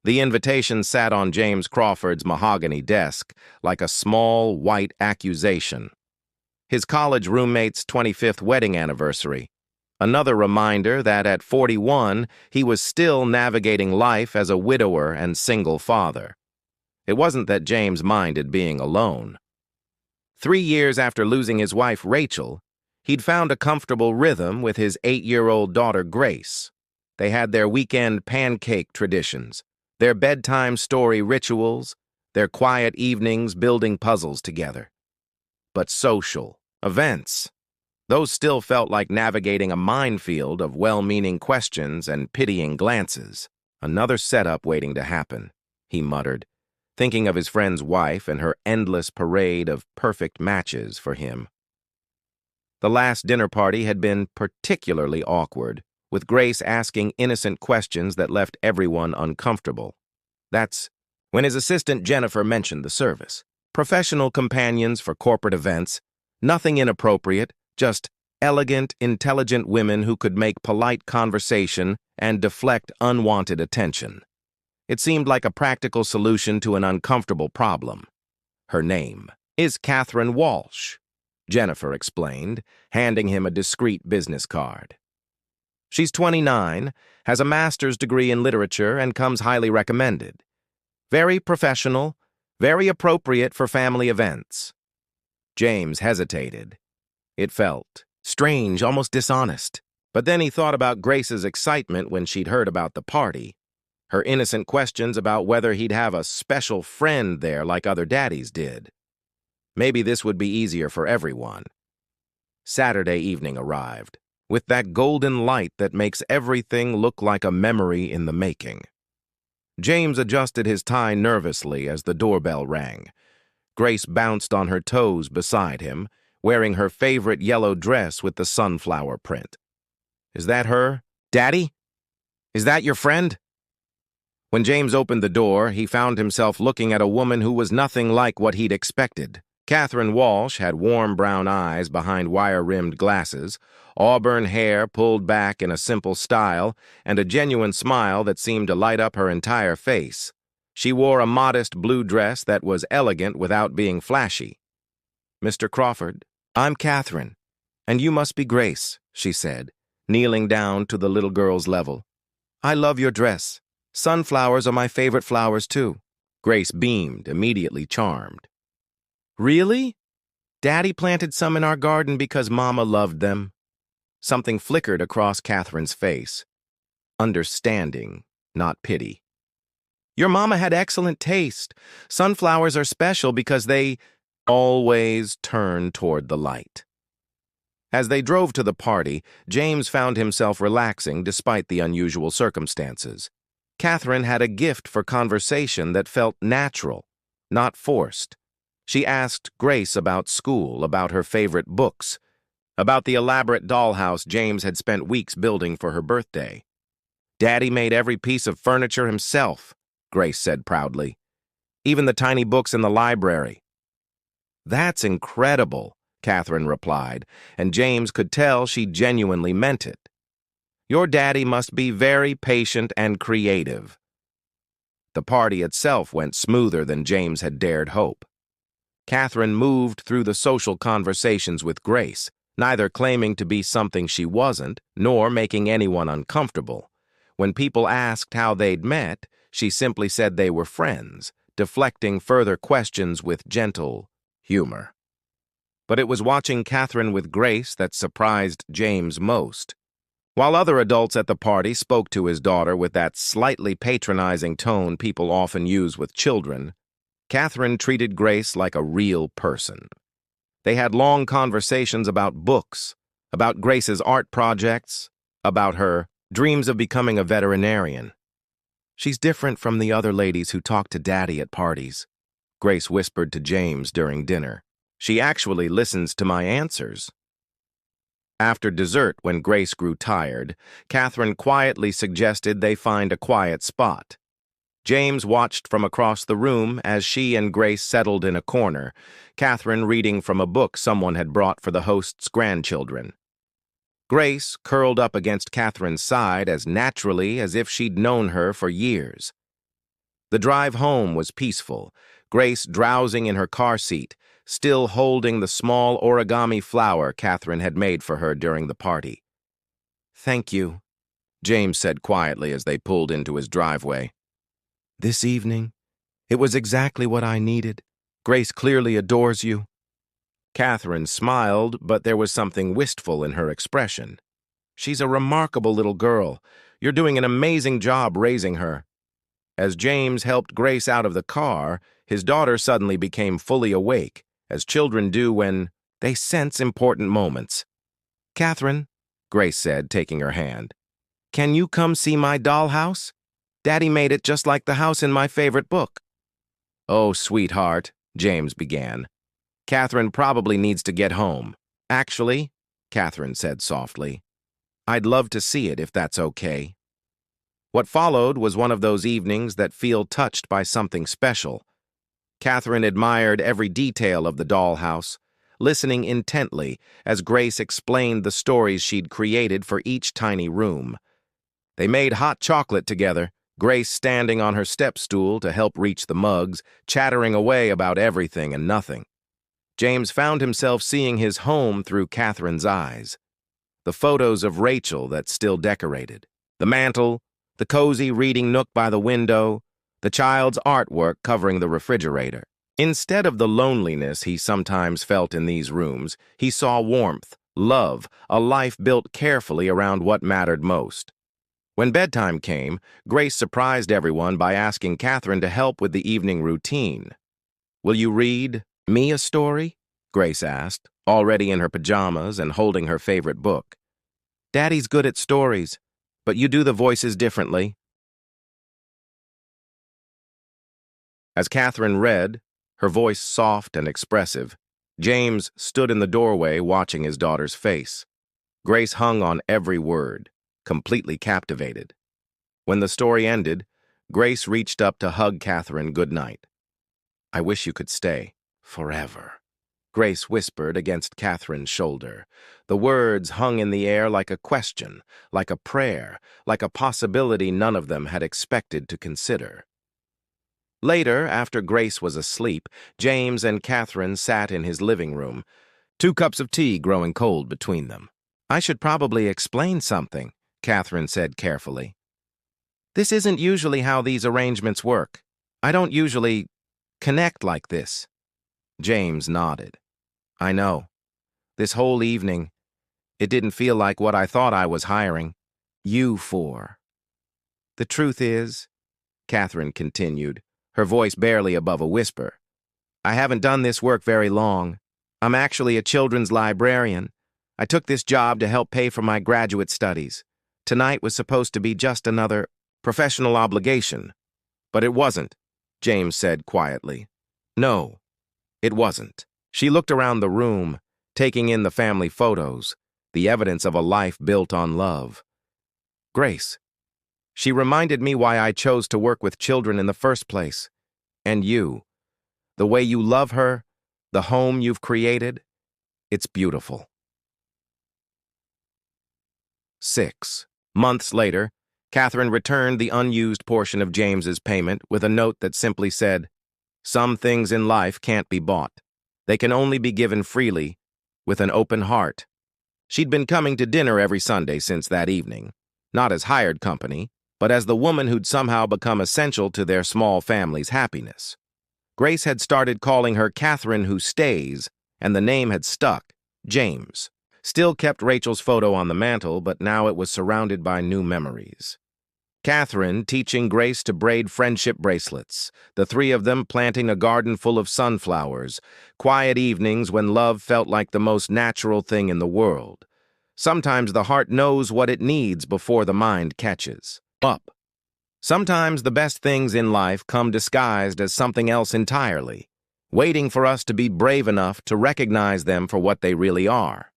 The invitation sat on James Crawford's mahogany desk like a small, white accusation. His college roommate's 25th wedding anniversary. Another reminder that at 41, he was still navigating life as a widower and single father. It wasn't that James minded being alone. 3 years after losing his wife, Rachel, he'd found a comfortable rhythm with his 8-year-old daughter, Grace. They had their weekend pancake traditions, their bedtime story rituals, their quiet evenings building puzzles together. But social events, those still felt like navigating a minefield of well-meaning questions and pitying glances. Another setup waiting to happen, he muttered, thinking of his friend's wife and her endless parade of perfect matches for him. The last dinner party had been particularly awkward, with Grace asking innocent questions that left everyone uncomfortable. That's when his assistant Jennifer mentioned the service. Professional companions for corporate events, nothing inappropriate, just elegant, intelligent women who could make polite conversation and deflect unwanted attention. It seemed like a practical solution to an uncomfortable problem. Her name is Catherine Walsh, Jennifer explained, handing him a discreet business card. She's 29, has a master's degree in literature, and comes highly recommended. Very professional, very appropriate for family events. James hesitated. It felt strange, almost dishonest. But then he thought about Grace's excitement when she'd heard about the party, her innocent questions about whether he'd have a special friend there like other daddies did. Maybe this would be easier for everyone. Saturday evening arrived, with that golden light that makes everything look like a memory in the making. James adjusted his tie nervously as the doorbell rang. Grace bounced on her toes beside him, wearing her favorite yellow dress with the sunflower print. "Is that her? Daddy? Is that your friend?" When James opened the door, he found himself looking at a woman who was nothing like what he'd expected. Catherine Walsh had warm brown eyes behind wire-rimmed glasses, auburn hair pulled back in a simple style, and a genuine smile that seemed to light up her entire face. She wore a modest blue dress that was elegant without being flashy. "Mr. Crawford, I'm Catherine, and you must be Grace," she said, kneeling down to the little girl's level. "I love your dress. Sunflowers are my favorite flowers, too." Grace beamed, immediately charmed. "Really? Daddy planted some in our garden because Mama loved them." Something flickered across Catherine's face. Understanding, not pity. "Your Mama had excellent taste. Sunflowers are special because they always turn toward the light." As they drove to the party, James found himself relaxing despite the unusual circumstances. Catherine had a gift for conversation that felt natural, not forced. She asked Grace about school, about her favorite books, about the elaborate dollhouse James had spent weeks building for her birthday. "Daddy made every piece of furniture himself," Grace said proudly. "Even the tiny books in the library." "That's incredible," Catherine replied, and James could tell she genuinely meant it. "Your daddy must be very patient and creative." The party itself went smoother than James had dared hope. Catherine moved through the social conversations with Grace, neither claiming to be something she wasn't, nor making anyone uncomfortable. When people asked how they'd met, she simply said they were friends, deflecting further questions with gentle humor. But it was watching Catherine with Grace that surprised James most. While other adults at the party spoke to his daughter with that slightly patronizing tone people often use with children, Catherine treated Grace like a real person. They had long conversations about books, about Grace's art projects, about her dreams of becoming a veterinarian. "She's different from the other ladies who talk to Daddy at parties," Grace whispered to James during dinner. "She actually listens to my answers." After dessert, when Grace grew tired, Catherine quietly suggested they find a quiet spot. James watched from across the room as she and Grace settled in a corner, Catherine reading from a book someone had brought for the host's grandchildren. Grace curled up against Catherine's side as naturally as if she'd known her for years. The drive home was peaceful, Grace drowsing in her car seat, still holding the small origami flower Catherine had made for her during the party. "Thank you," James said quietly as they pulled into his driveway. "This evening, it was exactly what I needed. Grace clearly adores you." Catherine smiled, but there was something wistful in her expression. "She's a remarkable little girl. You're doing an amazing job raising her." As James helped Grace out of the car, his daughter suddenly became fully awake, as children do when they sense important moments. "Catherine," Grace said, taking her hand, "can you come see my dollhouse? Daddy made it just like the house in my favorite book." "Oh, sweetheart," James began. "Catherine probably needs to get home." "Actually," Catherine said softly, "I'd love to see it if that's okay." What followed was one of those evenings that feel touched by something special. Catherine admired every detail of the dollhouse, listening intently as Grace explained the stories she'd created for each tiny room. They made hot chocolate together, Grace standing on her step stool to help reach the mugs, chattering away about everything and nothing. James found himself seeing his home through Catherine's eyes. The photos of Rachel that still decorated, the mantel, the cozy reading nook by the window, the child's artwork covering the refrigerator. Instead of the loneliness he sometimes felt in these rooms, he saw warmth, love, a life built carefully around what mattered most. When bedtime came, Grace surprised everyone by asking Catherine to help with the evening routine. "Will you read me a story?" Grace asked, already in her pajamas and holding her favorite book. "Daddy's good at stories, but you do the voices differently." As Catherine read, her voice soft and expressive, James stood in the doorway watching his daughter's face. Grace hung on every word, completely captivated. When the story ended, Grace reached up to hug Catherine goodnight. "I wish you could stay forever," Grace whispered against Catherine's shoulder. The words hung in the air like a question, like a prayer, like a possibility none of them had expected to consider. Later, after Grace was asleep, James and Catherine sat in his living room, 2 cups of tea growing cold between them. "I should probably explain something," Catherine said carefully. "This isn't usually how these arrangements work. I don't usually connect like this." James nodded. "I know. This whole evening, it didn't feel like what I thought I was hiring you for." "The truth is," Catherine continued, her voice barely above a whisper, "I haven't done this work very long. I'm actually a children's librarian. I took this job to help pay for my graduate studies. Tonight was supposed to be just another professional obligation. But it wasn't," James said quietly. "No, it wasn't." She looked around the room, taking in the family photos, the evidence of a life built on love. "Grace, she reminded me why I chose to work with children in the first place. And you, the way you love her, the home you've created, it's beautiful." 6 months later, Catherine returned the unused portion of James's payment with a note that simply said, "Some things in life can't be bought. They can only be given freely, with an open heart." She'd been coming to dinner every Sunday since that evening, not as hired company, but as the woman who'd somehow become essential to their small family's happiness. Grace had started calling her Catherine who stays, and the name had stuck, James. Still kept Rachel's photo on the mantel, but now it was surrounded by new memories. Catherine teaching Grace to braid friendship bracelets, the 3 of them planting a garden full of sunflowers, quiet evenings when love felt like the most natural thing in the world. Sometimes the heart knows what it needs before the mind catches up. Sometimes the best things in life come disguised as something else entirely, waiting for us to be brave enough to recognize them for what they really are.